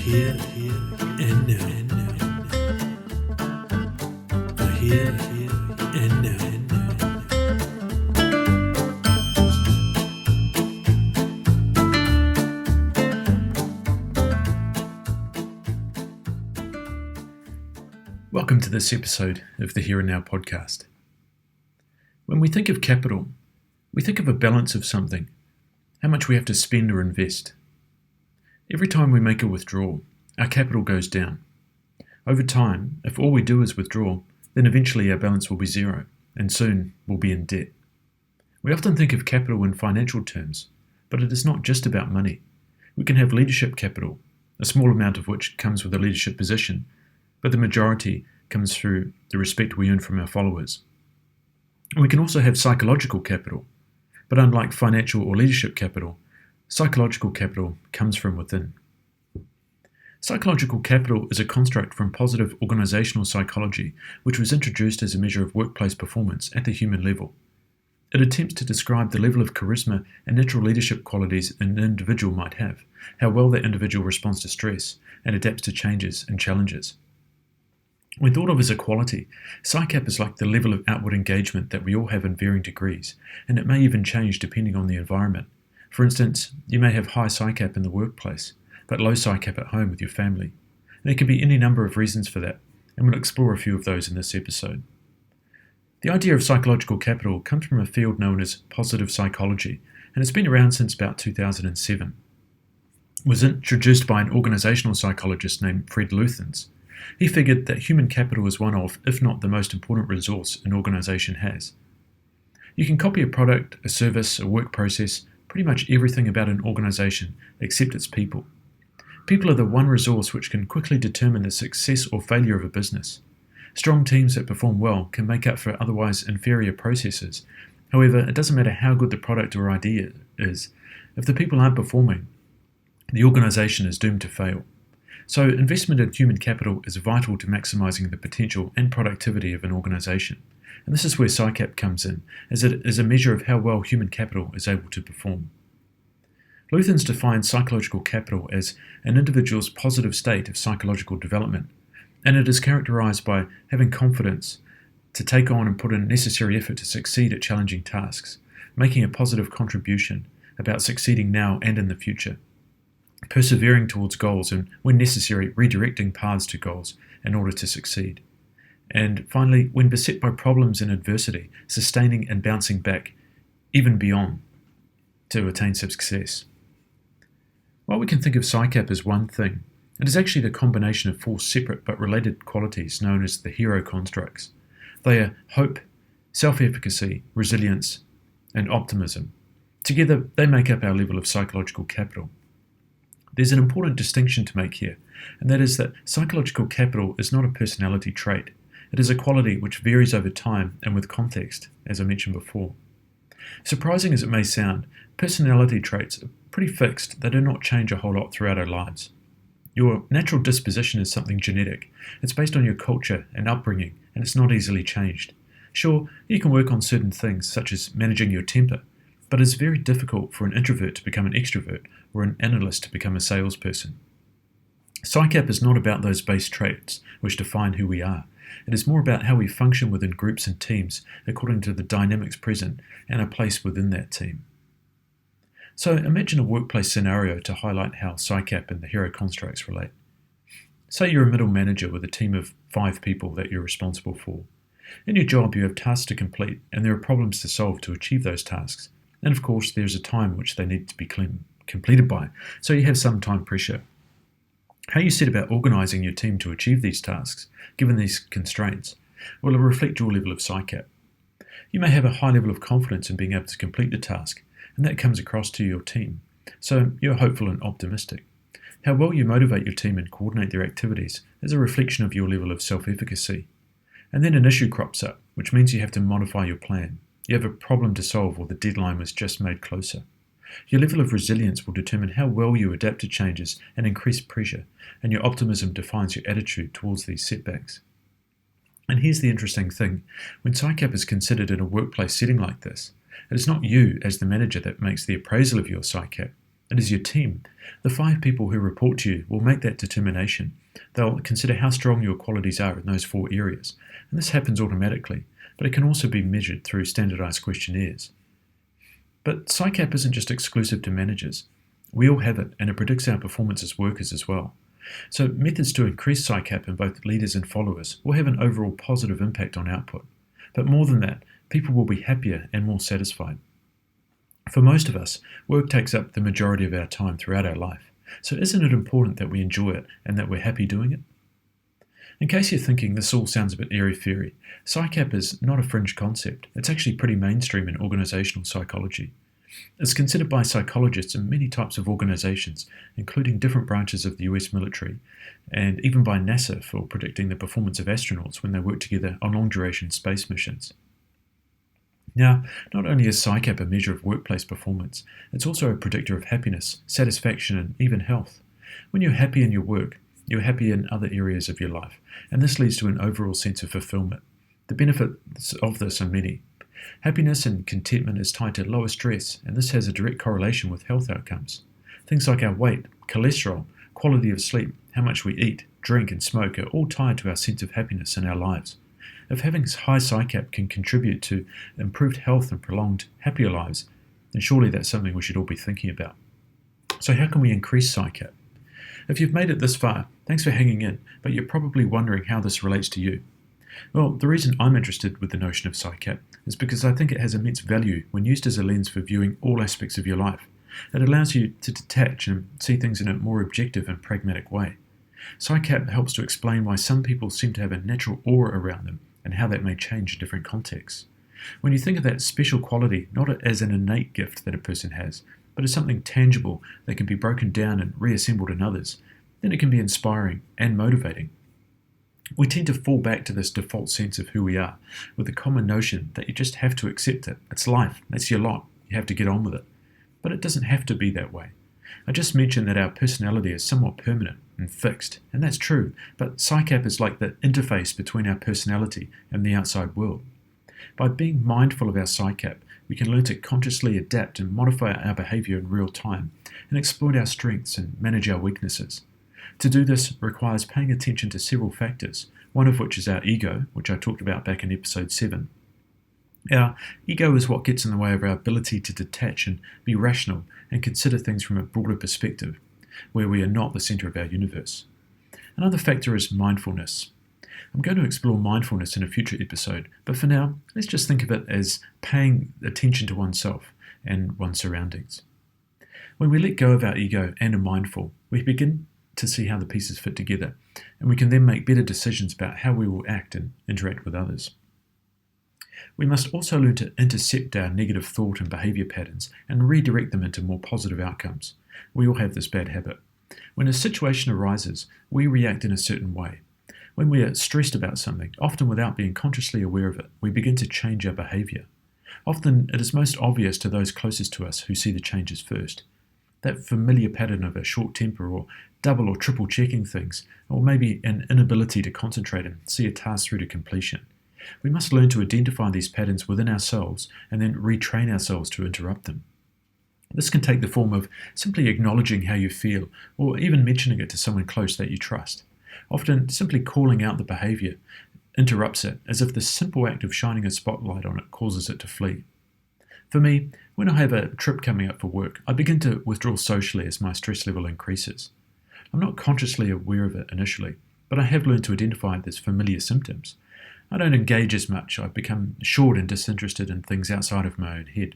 here and now. The here and now. Welcome to this episode of the Here and Now podcast. When we think of capital, we think of a balance of something, how much we have to spend or invest. Every time we make a withdrawal, our capital goes down. Over time, if all we do is withdraw, then eventually our balance will be zero, and soon we'll be in debt. We often think of capital in financial terms, but it is not just about money. We can have leadership capital, a small amount of which comes with a leadership position, but the majority comes through the respect we earn from our followers. We can also have psychological capital, but unlike financial or leadership capital, psychological capital comes from within. Psychological capital is a construct from positive organizational psychology, which was introduced as a measure of workplace performance at the human level. It attempts to describe the level of charisma and natural leadership qualities an individual might have, how well that individual responds to stress and adapts to changes and challenges. When thought of as a quality, psycap is like the level of outward engagement that we all have in varying degrees, and it may even change depending on the environment. For instance, you may have high psycap in the workplace, but low psycap at home with your family. And there can be any number of reasons for that, and we'll explore a few of those in this episode. The idea of psychological capital comes from a field known as positive psychology, and it's been around since about 2007. It was introduced by an organizational psychologist named Fred Luthans. He figured that human capital is one of, if not the most important resource an organization has. You can copy a product, a service, a work process, pretty much everything about an organization except its people. People are the one resource which can quickly determine the success or failure of a business. Strong teams that perform well can make up for otherwise inferior processes. However, it doesn't matter how good the product or idea is. If the people aren't performing, the organization is doomed to fail. So investment in human capital is vital to maximizing the potential and productivity of an organization. And this is where psycap comes in, as it is a measure of how well human capital is able to perform. Luthans defines psychological capital as an individual's positive state of psychological development, and it is characterized by having confidence to take on and put in necessary effort to succeed at challenging tasks, making a positive contribution about succeeding now and in the future, persevering towards goals and, when necessary, redirecting paths to goals in order to succeed. And finally, when beset by problems and adversity, sustaining and bouncing back, even beyond, to attain success. While we can think of psycap as one thing, it is actually the combination of four separate but related qualities known as the hero constructs. They are hope, self-efficacy, resilience, and optimism. Together, they make up our level of psychological capital. There's an important distinction to make here, and that is that psychological capital is not a personality trait. It is a quality which varies over time and with context, as I mentioned before. Surprising as it may sound, personality traits are pretty fixed. They do not change a whole lot throughout our lives. Your natural disposition is something genetic. It's based on your culture and upbringing, and it's not easily changed. Sure, you can work on certain things, such as managing your temper, but it's very difficult for an introvert to become an extrovert or an analyst to become a salesperson. Psycap is not about those base traits which define who we are. It is more about how we function within groups and teams according to the dynamics present and our place within that team. So imagine a workplace scenario to highlight how psycap and the hero constructs relate. Say you're a middle manager with a team of 5 people that you're responsible for. In your job, you have tasks to complete and there are problems to solve to achieve those tasks. And of course, there's a time which they need to be completed by, so you have some time pressure. How you set about organising your team to achieve these tasks, given these constraints, will reflect your level of psycap. You may have a high level of confidence in being able to complete the task, and that comes across to your team, so you're hopeful and optimistic. How well you motivate your team and coordinate their activities is a reflection of your level of self-efficacy. And then an issue crops up, which means you have to modify your plan. You have a problem to solve or the deadline was just made closer. Your level of resilience will determine how well you adapt to changes and increased pressure, and your optimism defines your attitude towards these setbacks. And here's the interesting thing. When psycap is considered in a workplace setting like this, it is not you as the manager that makes the appraisal of your psycap. It is your team. The 5 people who report to you will make that determination. They'll consider how strong your qualities are in those 4 areas, and this happens automatically, but it can also be measured through standardized questionnaires. But psycap isn't just exclusive to managers. We all have it, and it predicts our performance as workers as well. So methods to increase psycap in both leaders and followers will have an overall positive impact on output. But more than that, people will be happier and more satisfied. For most of us, work takes up the majority of our time throughout our life. So isn't it important that we enjoy it and that we're happy doing it? In case you're thinking this all sounds a bit airy-fairy, psycap is not a fringe concept. It's actually pretty mainstream in organizational psychology. It's considered by psychologists in many types of organizations, including different branches of the US military, and even by NASA for predicting the performance of astronauts when they work together on long-duration space missions. Now, not only is psycap a measure of workplace performance, it's also a predictor of happiness, satisfaction, and even health. When you're happy in your work, you're happy in other areas of your life, and this leads to an overall sense of fulfillment. The benefits of this are many. Happiness and contentment is tied to lower stress, and this has a direct correlation with health outcomes. Things like our weight, cholesterol, quality of sleep, how much we eat, drink, and smoke are all tied to our sense of happiness in our lives. If having high psycap can contribute to improved health and prolonged, happier lives, then surely that's something we should all be thinking about. So how can we increase psycap? If you've made it this far, thanks for hanging in, but you're probably wondering how this relates to you. Well, the reason I'm interested with the notion of psycap is because I think it has immense value when used as a lens for viewing all aspects of your life. It allows you to detach and see things in a more objective and pragmatic way. Psycap helps to explain why some people seem to have a natural aura around them and how that may change in different contexts. When you think of that special quality not as an innate gift that a person has, but as something tangible that can be broken down and reassembled in others, then it can be inspiring and motivating. We tend to fall back to this default sense of who we are, with the common notion that you just have to accept it. It's life, that's your lot, you have to get on with it. But it doesn't have to be that way. I just mentioned that our personality is somewhat permanent and fixed, and that's true, but psycap is like the interface between our personality and the outside world. By being mindful of our psycap, we can learn to consciously adapt and modify our behavior in real time, and exploit our strengths and manage our weaknesses. To do this requires paying attention to several factors, one of which is our ego, which I talked about back in episode 7. Our ego is what gets in the way of our ability to detach and be rational and consider things from a broader perspective, where we are not the center of our universe. Another factor is mindfulness. I'm going to explore mindfulness in a future episode, but for now, let's just think of it as paying attention to oneself and one's surroundings. When we let go of our ego and are mindful, we begin to see how the pieces fit together, and we can then make better decisions about how we will act and interact with others. We must also learn to intercept our negative thought and behavior patterns and redirect them into more positive outcomes. We all have this bad habit. When a situation arises, we react in a certain way. When we are stressed about something, often without being consciously aware of it, we begin to change our behavior. Often it is most obvious to those closest to us who see the changes first. That familiar pattern of a short temper or double or triple checking things, or maybe an inability to concentrate and see a task through to completion. We must learn to identify these patterns within ourselves and then retrain ourselves to interrupt them. This can take the form of simply acknowledging how you feel, or even mentioning it to someone close that you trust. Often, simply calling out the behavior interrupts it, as if the simple act of shining a spotlight on it causes it to flee. For me, when I have a trip coming up for work, I begin to withdraw socially as my stress level increases. I'm not consciously aware of it initially, but I have learned to identify this familiar symptoms. I don't engage as much. I've become short and disinterested in things outside of my own head.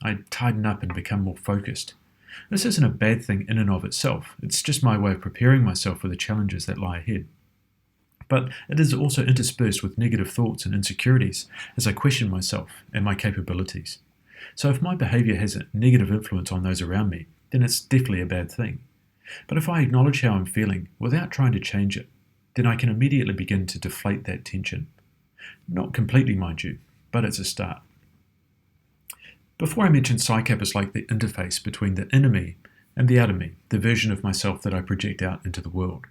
I tighten up and become more focused. This isn't a bad thing in and of itself. It's just my way of preparing myself for the challenges that lie ahead. But it is also interspersed with negative thoughts and insecurities as I question myself and my capabilities. So if my behavior has a negative influence on those around me, then it's definitely a bad thing. But if I acknowledge how I'm feeling without trying to change it, then I can immediately begin to deflate that tension. Not completely, mind you, but it's a start. Before I mentioned psycap is like the interface between the inner me and the outer me, the version of myself that I project out into the world.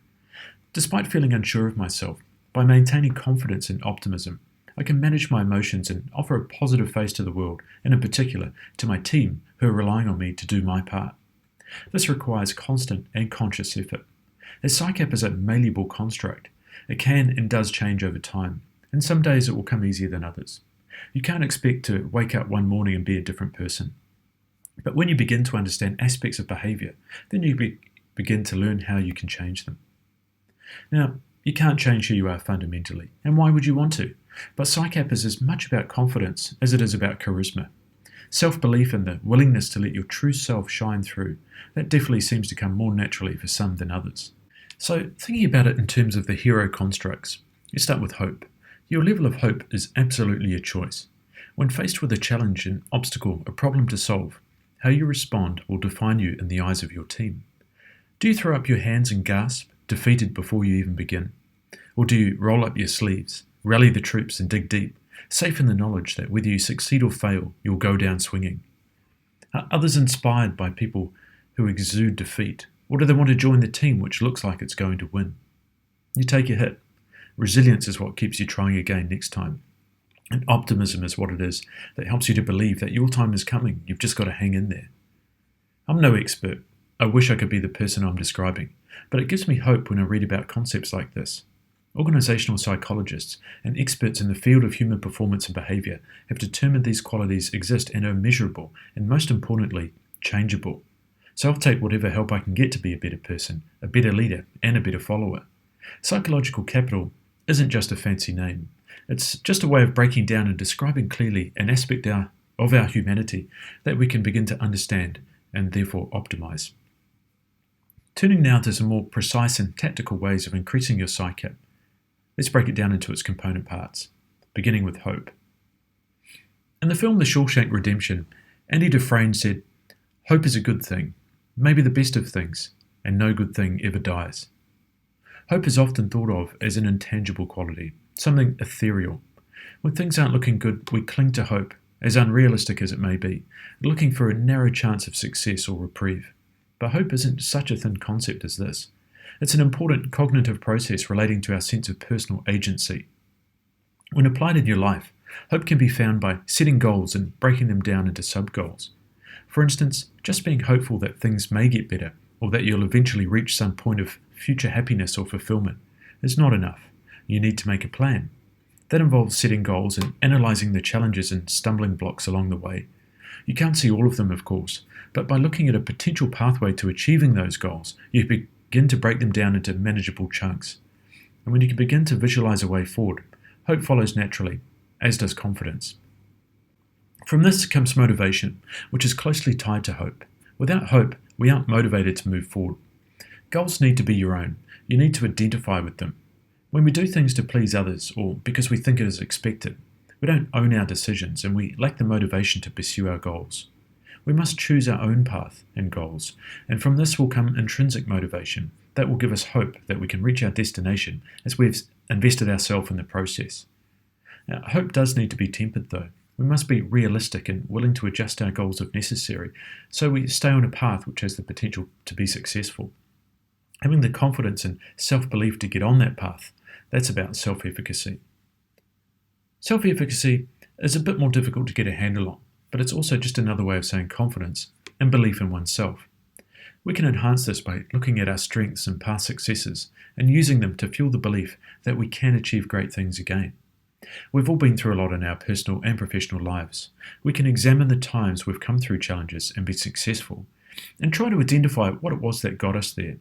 Despite feeling unsure of myself, by maintaining confidence and optimism, I can manage my emotions and offer a positive face to the world, and in particular, to my team who are relying on me to do my part. This requires constant and conscious effort. As psycap is a malleable construct, it can and does change over time, and some days it will come easier than others. You can't expect to wake up one morning and be a different person. But when you begin to understand aspects of behaviour, then you begin to learn how you can change them. Now, you can't change who you are fundamentally, and why would you want to? But psycap is as much about confidence as it is about charisma. Self-belief and the willingness to let your true self shine through, that definitely seems to come more naturally for some than others. So, thinking about it in terms of the hero constructs, you start with hope. Your level of hope is absolutely a choice. When faced with a challenge, an obstacle, a problem to solve, how you respond will define you in the eyes of your team. Do you throw up your hands and gasp, defeated before you even begin? Or do you roll up your sleeves, rally the troops and dig deep, safe in the knowledge that whether you succeed or fail, you'll go down swinging? Are others inspired by people who exude defeat, or do they want to join the team which looks like it's going to win? You take a hit. Resilience is what keeps you trying again next time. And optimism is what it is that helps you to believe that your time is coming. You've just got to hang in there. I'm no expert. I wish I could be the person I'm describing, but it gives me hope when I read about concepts like this. Organizational psychologists and experts in the field of human performance and behavior have determined these qualities exist and are measurable and, most importantly, changeable. So I'll take whatever help I can get to be a better person, a better leader, and a better follower. Psychological capital isn't just a fancy name. It's just a way of breaking down and describing clearly an aspect of our humanity that we can begin to understand and therefore optimize. Turning now to some more precise and tactical ways of increasing your psycap. Let's break it down into its component parts, beginning with hope. In the film The Shawshank Redemption, Andy Dufresne said, "Hope is a good thing, maybe the best of things, and no good thing ever dies." Hope is often thought of as an intangible quality, something ethereal. When things aren't looking good, we cling to hope, as unrealistic as it may be, looking for a narrow chance of success or reprieve. But hope isn't such a thin concept as this. It's an important cognitive process relating to our sense of personal agency. When applied in your life, hope can be found by setting goals and breaking them down into sub-goals. For instance, just being hopeful that things may get better, or that you'll eventually reach some point of future happiness or fulfillment, is not enough. You need to make a plan. That involves setting goals and analysing the challenges and stumbling blocks along the way. You can't see all of them, of course, but by looking at a potential pathway to achieving those goals, you begin to break them down into manageable chunks. And when you can begin to visualise a way forward, hope follows naturally, as does confidence. From this comes motivation, which is closely tied to hope. Without hope, we aren't motivated to move forward. Goals need to be your own. You need to identify with them. When we do things to please others or because we think it is expected, we don't own our decisions and we lack the motivation to pursue our goals. We must choose our own path and goals, and from this will come intrinsic motivation that will give us hope that we can reach our destination as we've invested ourselves in the process. Now, hope does need to be tempered though. We must be realistic and willing to adjust our goals if necessary, so we stay on a path which has the potential to be successful. Having the confidence and self-belief to get on that path, that's about self-efficacy. Self-efficacy is a bit more difficult to get a handle on, but it's also just another way of saying confidence and belief in oneself. We can enhance this by looking at our strengths and past successes and using them to fuel the belief that we can achieve great things again. We've all been through a lot in our personal and professional lives. We can examine the times we've come through challenges and be successful, and try to identify what it was that got us there.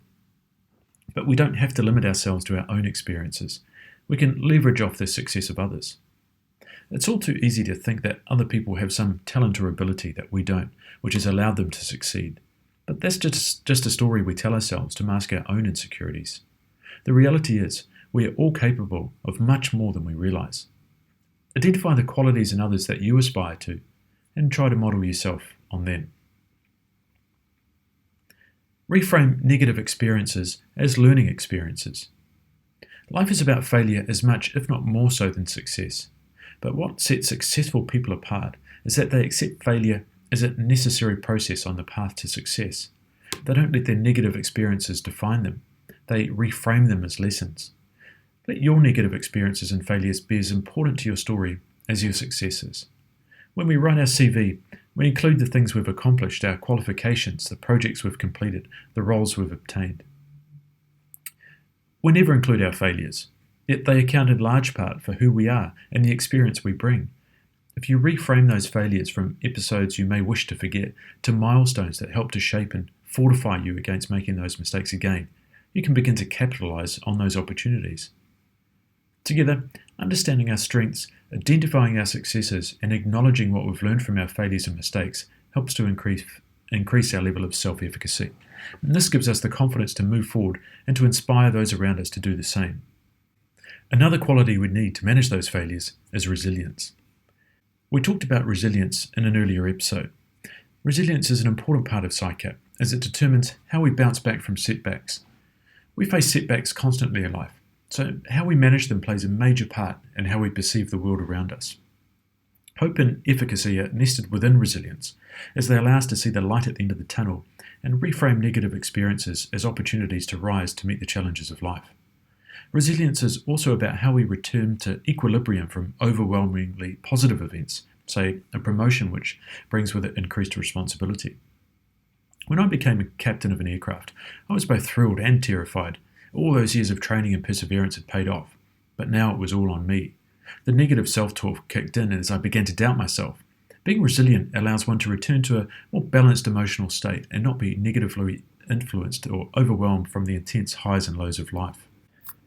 But we don't have to limit ourselves to our own experiences. We can leverage off the success of others. It's all too easy to think that other people have some talent or ability that we don't, which has allowed them to succeed. But that's just a story we tell ourselves to mask our own insecurities. The reality is, we are all capable of much more than we realise. Identify the qualities in others that you aspire to, and try to model yourself on them. Reframe negative experiences as learning experiences. Life is about failure as much, if not more so, than success. But what sets successful people apart is that they accept failure as a necessary process on the path to success. They don't let their negative experiences define them. They reframe them as lessons. Let your negative experiences and failures be as important to your story as your successes. When we write our CV, We include the things we've accomplished, our qualifications, the projects we've completed, the roles we've obtained. We never include our failures, yet they account in large part for who we are and the experience we bring. If you reframe those failures from episodes you may wish to forget to milestones that help to shape and fortify you against making those mistakes again, you can begin to capitalize on those opportunities. Together, understanding our strengths, identifying our successes, and acknowledging what we've learned from our failures and mistakes helps to increase our level of self-efficacy. And this gives us the confidence to move forward and to inspire those around us to do the same. Another quality we need to manage those failures is resilience. We talked about resilience in an earlier episode. Resilience is an important part of psycap as it determines how we bounce back from setbacks. We face setbacks constantly in life, so how we manage them plays a major part in how we perceive the world around us. Hope and efficacy are nested within resilience as they allow us to see the light at the end of the tunnel and reframe negative experiences as opportunities to rise to meet the challenges of life. Resilience is also about how we return to equilibrium from overwhelmingly positive events, say a promotion which brings with it increased responsibility. When I became a captain of an aircraft, I was both thrilled and terrified. All those years of training and perseverance had paid off, but now it was all on me. The negative self-talk kicked in as I began to doubt myself. Being resilient allows one to return to a more balanced emotional state and not be negatively influenced or overwhelmed from the intense highs and lows of life.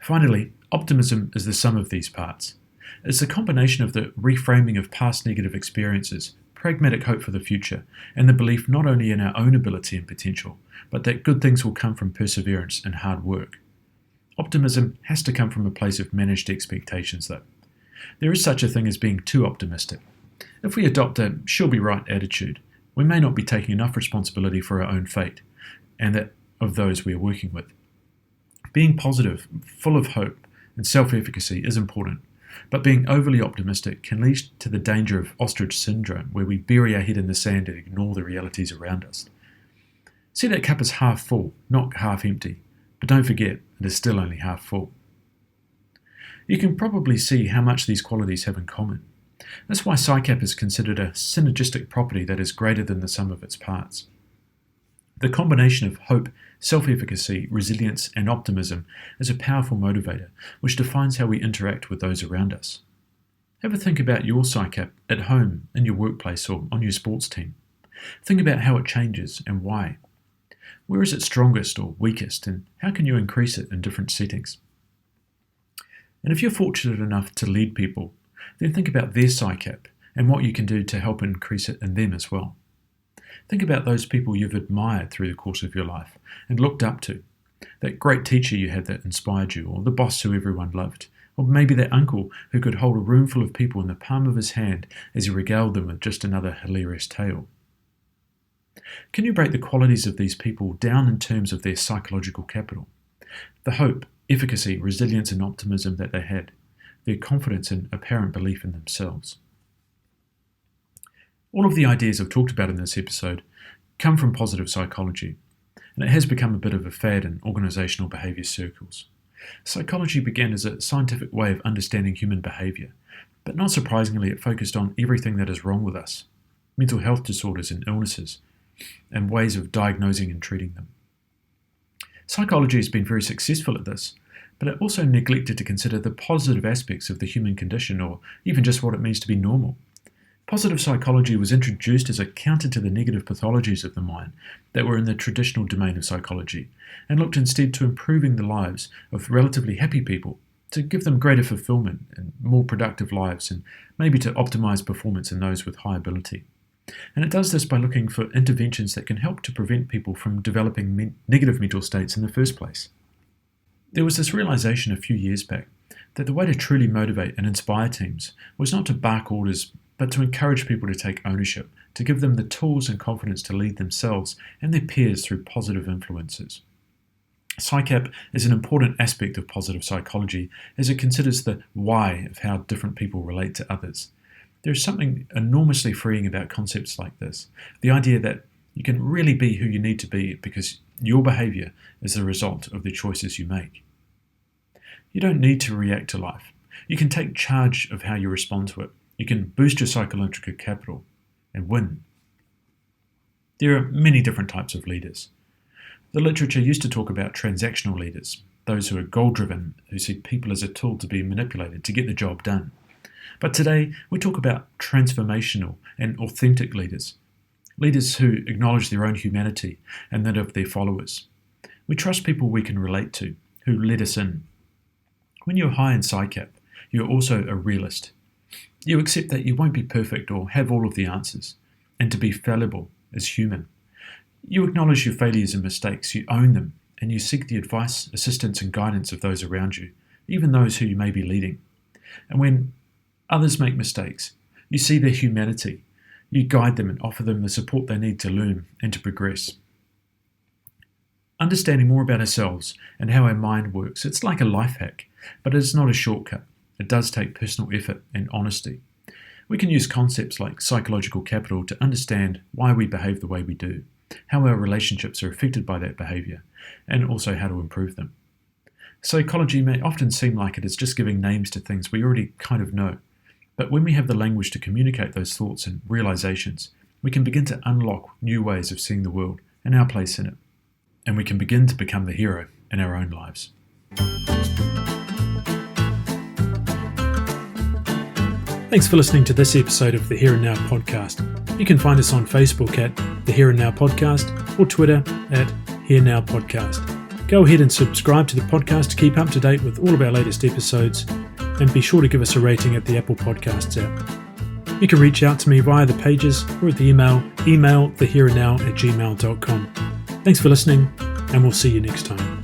Finally, optimism is the sum of these parts. It's the combination of the reframing of past negative experiences, pragmatic hope for the future, and the belief not only in our own ability and potential, but that good things will come from perseverance and hard work. Optimism has to come from a place of managed expectations, though. There is such a thing as being too optimistic. If we adopt a she'll-be-right attitude, we may not be taking enough responsibility for our own fate, and that of those we are working with. Being positive, full of hope, and self-efficacy is important, but being overly optimistic can lead to the danger of ostrich syndrome, where we bury our head in the sand and ignore the realities around us. See that cup as half full, not half empty, but don't forget, it is still only half full. You can probably see how much these qualities have in common. That's why psycap is considered a synergistic property that is greater than the sum of its parts. The combination of hope, self-efficacy, resilience, and optimism is a powerful motivator, which defines how we interact with those around us. Have a think about your psycap at home, in your workplace, or on your sports team. Think about how it changes and why. Where is it strongest or weakest, and how can you increase it in different settings? And if you're fortunate enough to lead people, then think about their psycap and what you can do to help increase it in them as well. Think about those people you've admired through the course of your life and looked up to. That great teacher you had that inspired you, or the boss who everyone loved, or maybe that uncle who could hold a room full of people in the palm of his hand as he regaled them with just another hilarious tale. Can you break the qualities of these people down in terms of their psychological capital? The hope, efficacy, resilience and optimism that they had, their confidence and apparent belief in themselves. All of the ideas I've talked about in this episode come from positive psychology, and it has become a bit of a fad in organisational behaviour circles. Psychology began as a scientific way of understanding human behaviour, but not surprisingly it focused on everything that is wrong with us, mental health disorders and illnesses, and ways of diagnosing and treating them. Psychology has been very successful at this, but it also neglected to consider the positive aspects of the human condition, or even just what it means to be normal. Positive psychology was introduced as a counter to the negative pathologies of the mind that were in the traditional domain of psychology, and looked instead to improving the lives of relatively happy people, to give them greater fulfillment and more productive lives, and maybe to optimize performance in those with high ability. And it does this by looking for interventions that can help to prevent people from developing negative mental states in the first place. There was this realization a few years back that the way to truly motivate and inspire teams was not to bark orders, but to encourage people to take ownership, to give them the tools and confidence to lead themselves and their peers through positive influences. Psycap is an important aspect of positive psychology as it considers the why of how different people relate to others. There is something enormously freeing about concepts like this, the idea that you can really be who you need to be because your behaviour is the result of the choices you make. You don't need to react to life. You can take charge of how you respond to it. You can boost your psychological capital and win There are many different types of leaders. The literature used to talk about transactional leaders, those who are goal-driven, who see people as a tool to be manipulated to get the job done. But today, we talk about transformational and authentic leaders, leaders who acknowledge their own humanity and that of their followers. We trust people we can relate to, who let us in. When you're high in psycap, you're also a realist. You accept that you won't be perfect or have all of the answers, and to be fallible is human. You acknowledge your failures and mistakes, you own them, and you seek the advice, assistance and guidance of those around you, even those who you may be leading. And when others make mistakes, you see their humanity. You guide them and offer them the support they need to learn and to progress. Understanding more about ourselves and how our mind works, it's like a life hack, but it's not a shortcut. It does take personal effort and honesty. We can use concepts like psychological capital to understand why we behave the way we do, how our relationships are affected by that behaviour, and also how to improve them. Psychology may often seem like it is just giving names to things we already kind of know, but when we have the language to communicate those thoughts and realizations, we can begin to unlock new ways of seeing the world and our place in it, and we can begin to become the hero in our own lives. Thanks for listening to this episode of the Here and Now podcast. You can find us on Facebook at the Here and Now podcast or Twitter at Here Now Podcast. Go ahead and subscribe to the podcast to keep up to date with all of our latest episodes, and be sure to give us a rating at the Apple Podcasts app. You can reach out to me via the pages or at the email thehereandnow@gmail.com. Thanks for listening, and we'll see you next time.